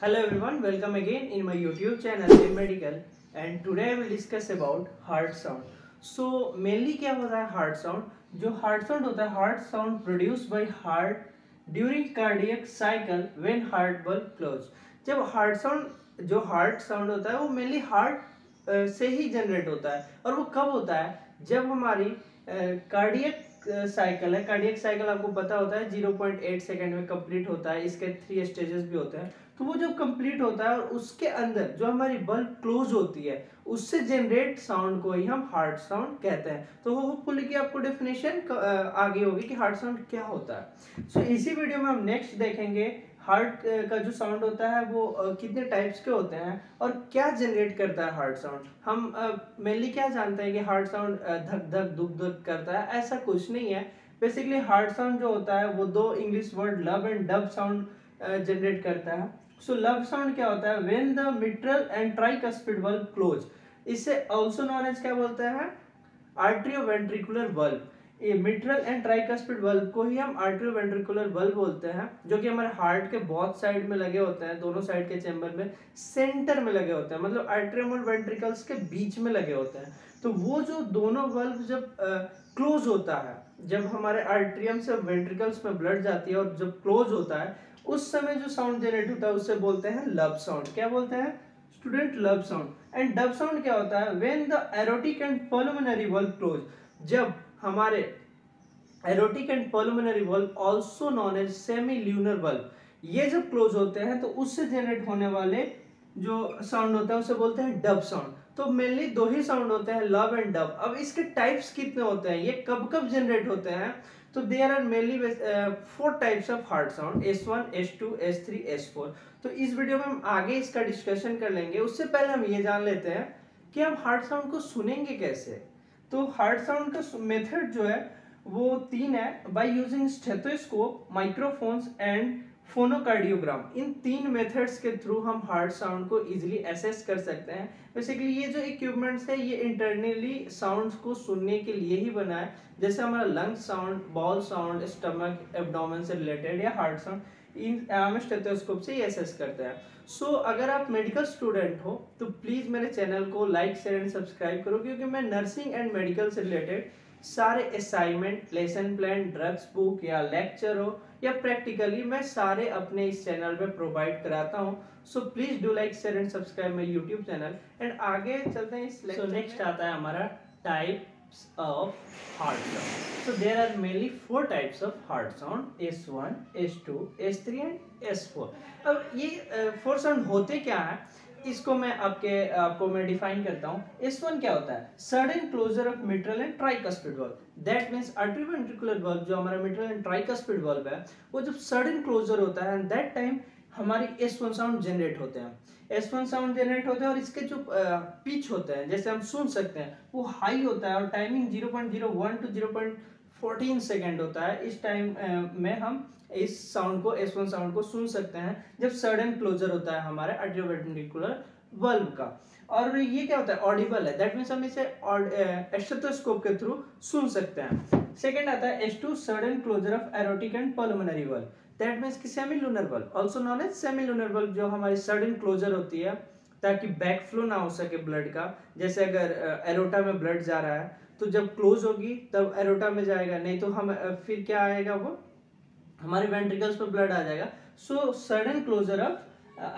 Hello everyone, welcome again in my YouTube channel A Medical and today I will discuss about heart sound. So mainly क्या होता है heart sound? जो heart sound होता है heart sound produced by heart during cardiac cycle when heart valve close. जब heart sound होता है वो mainly heart से ही जनरेट होता है और वो कब होता है जब हमारी कार्डियक साइकिल है। कार्डियक साइकिल आपको पता होता है 0.8 सेकेंड में कंप्लीट होता है। इसके 3 स्टेजेस भी होते हैं। तो वो जब कंप्लीट होता है और उसके अंदर जो हमारी बल्ब क्लोज होती है उससे जनरेट साउंड को ही हम हार्ट साउंड कहते हैं। तो होपफुली कि आपको डेफिनेशन आगे होगी कि हार्ट साउंड क्या होता है। सो इसी वीडियो में हम नेक्स्ट देखेंगे हार्ट का जो साउंड होता है वो कितने टाइप्स के होते हैं और क्या जनरेट करता है हार्ट साउंड। हम मेनली क्या जानते हैं कि हार्ट साउंड धक धक दुक दुक करता है, ऐसा कुछ नहीं है। बेसिकली हार्ट साउंड जो होता है वो दो English word love and dub sound generate करता है। सो लव साउंड क्या होता है? When the mitral and tricuspid valve close, इसे आल्सो नोन एज क्या बोलते हैं? आर्ट्रियोवेंट्रिकुलर वाल्व। ये मिट्रल एंड ट्राइकस्पिड वाल्व को ही हम आर्ट्रियोवेंट्रिकुलर वाल्व बोलते हैं, जो कि हमारे हार्ट के बहुत साइड में लगे होते हैं, दोनों साइड के चैम्बर में सेंटर में लगे होते हैं, मतलब आर्ट्रियम और वेंट्रिकल्स के बीच में लगे होते हैं। तो वो जो दोनों वाल्व जब क्लोज होता है, जब हमारे आर्ट्रियम से वेंट्रिकल्स में ब्लड जाती है और जब क्लोज होता है उस समय जो साउंड जनरेट होता है उसे बोलते हैं लब साउंड। क्या बोलते हैं स्टूडेंट? लब साउंड। एंड डब साउंड क्या होता है? When the aortic and pulmonary valve close, जब हमारे aortic and pulmonary valve also known as semi lunar valve, ये जब क्लोज होते हैं तो उससे जनरेट होने वाले जो साउंड होता है उसे बोलते हैं डब साउंड। तो मेनली दो ही साउंड होते हैं, लव एंड डब। अब इसके टाइप्स कितने होते हैं, ये कब कब जनरेट होते हैं? तो there are mainly 4 types of heart sound, S1, S2, S3, S4। तो इस वीडियो में हम आगे इसका डिस्कशन कर लेंगे। उससे पहले हम ये जान लेते हैं कि हम हार्ट साउंड को सुनेंगे कैसे। तो हार्ट साउंड का मेथड जो है वो 3 है, by using stethoscope, microphones and phonocardiogram. इन 3 मेथड्स के थ्रू हम हार्ट साउंड को इजीली एसेस कर सकते हैं। बेसिकली ये जो इक्विपमेंट्स है ये इंटरनली साउंड्स को सुनने के लिए ही बना है, जैसे हमारा lung sound, ball sound, stomach, abdomen से रिलेटेड या हार्ट साउंड, इन हम स्टेथोस्कोप से ही एसेस करते हैं। सो अगर आप मेडिकल स्टूडेंट हो तो प्लीज मेरे चैनल को लाइक, शेयर एंड सब्सक्राइब करो, क्योंकि मैं नर्सिंग एंड मेडिकल से रिलेटेड सारे assignment, lesson plan, drugs book या लेक्चर हो या प्रैक्टिकली मैं सारे अपने इस चैनल पे प्रोवाइड कराता हूँ। So please do like, share and subscribe my YouTube channel. And आगे चलते हैं इस लेक्चर। नेक्स्ट आता है हमारा types of heart sound. So there are mainly 4 types of heart sound, S1, S2, S3 and S4। अब ये 4 साउंड होते क्या है इसको मैं आपको मैं डिफाइन करता हूँ। S1 क्या होता है? Sudden closure of mitral and tricuspid valve. That means atrioventricular valve जो हमारा मिट्रल एंड ट्राइकस्पिड वाल्व है वो जब सडन क्लोजर होता है, एंड दैट टाइम हमारी S1 साउंड जनरेट होते हैं। S1 साउंड जनरेट होते हैं और इसके जो पिच होते हैं, जैसे हम सुन सकते हैं, वो हाई होता है और टाइमिंग 0.01 टू 0.14 सेकेंड होता है। इस टाइम में हम इस साउंड को, S1 साउंड को सुन सकते हैं जब सडन क्लोजर होता है हमारे आर्ट्रियोवेंट्रिकुलर वाल्व का। और ये क्या होता है? ऑडिबल है। दैट मींस हम इसे स्टेथोस्कोप के थ्रू सुन सकते हैं। सेकंड आता है S2, sudden closure of aortic and pulmonary valve. That means कि semilunar valve, also known as semilunar valve, जो हमारी सडन क्लोजर होती है ताकि बैक फ्लो ना हो सके ब्लड का। जैसे अगर एरोटा में ब्लड जा रहा है तो जब क्लोज होगी तब एरोटा में जाएगा, नहीं तो हम फिर क्या आएगा, वो हमारे वेंट्रिकल्स पर ब्लड आ जाएगा। So sudden closure of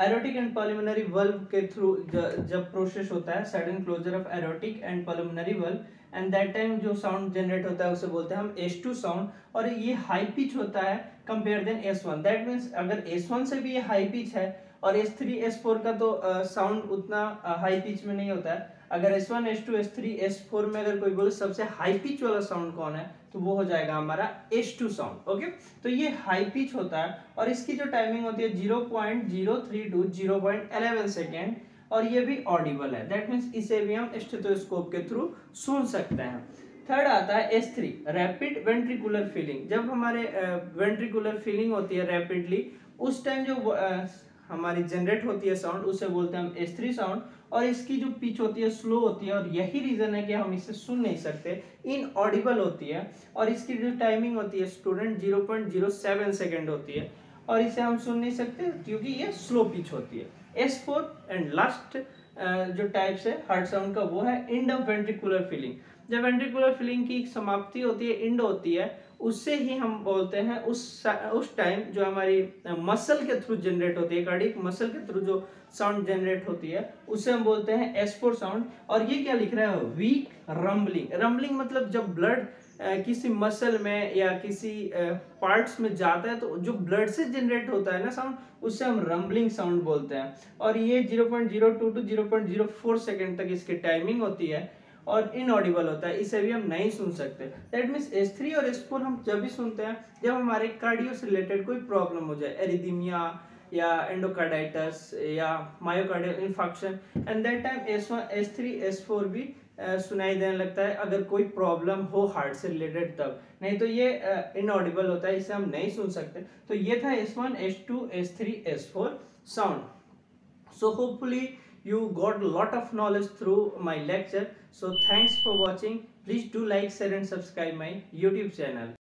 aortic and pulmonary valve के थ्रू जब प्रोसेस होता है, sudden closure of aortic and pulmonary valve, and that time जो साउंड जनरेट होता है उसे बोलते हैं हम S2 साउंड। और ये हाई पिच होता है compare then S1। That means अगर S1 से भी ये हाई पिच है और S3, S4 का तो साउंड उतना हाई पिच में नहीं होता है। अगर S1, S2, S3, S4 में अगर कोई बोले सबसे हाई पिच वाला साउंड कौन है तो वो हो जाएगा हमारा S2 साउंड। ओके, तो ये हाई पिच होता है और इसकी जो टाइमिंग होती है 0.03 टू 0.11 सेकेंड, और ये भी ऑडिबल है। दैट मींस इसे भी हम स्टेथोस्कोप के थ्रू सुन सकते हैं। थर्ड आता है S3, रैपिड वेंट्रिकुलर फीलिंग। जब हमारे वेंट्रिकुलर फीलिंग होती है रैपिडली, उस टाइम जो हमारी जनरेट होती है साउंड उसे बोलते हैं हम S3 साउंड। और इसकी जो पिच होती है स्लो होती है और यही रीजन है कि हम इसे सुन नहीं सकते, इनऑडिबल होती है। और इसकी जो टाइमिंग होती है स्टूडेंट 0.07 सेकेंड होती है। और इसे हम सुन नहीं सकते क्योंकि ये स्लो पिच होती है। S4 एंड लास्ट जो टाइप्स है हार्ट साउंड का वो है इंड ऑफ वेंट्रिकुलर फीलिंग। जब वेंट्रिकुलर फीलिंग की समाप्ति होती है, इंड होती है, उससे ही हम बोलते हैं उस टाइम जो हमारी मसल के थ्रू जनरेट होती है, कार्डियक मसल के थ्रू जो साउंड जनरेट होती है उसे हम बोलते हैं S4 साउंड। और ये क्या लिख रहा है, वीक रंबलिंग। रंबलिंग मतलब जब ब्लड किसी मसल में या किसी पार्ट्स में जाता है तो जो ब्लड से जनरेट होता है ना साउंड, उससे हम रंबलिंग साउंड बोलते हैं। और ये 0.02 टू 0.04 सेकेंड तक इसकी टाइमिंग होती है और इनऑडिबल होता है, इसे भी हम नहीं सुन सकते। दैट मीन्स S3 और S4 हम जब भी सुनते हैं जब हमारे कार्डियो से रिलेटेड कोई प्रॉब्लम हो जाए, एरिथमिया या एंडोकार्डाइटिस या myocardial infection, and that time S1 S3 S4 भी सुनाई देने लगता है अगर कोई प्रॉब्लम हो हार्ट से रिलेटेड तब, नहीं तो ये इनऑडिबल होता है, इसे हम नहीं सुन सकते। तो ये था S1 S2 S3 S4 sound. So hopefully you got a lot of knowledge through my lecture. So thanks for watching. Please do like, share and subscribe my YouTube channel.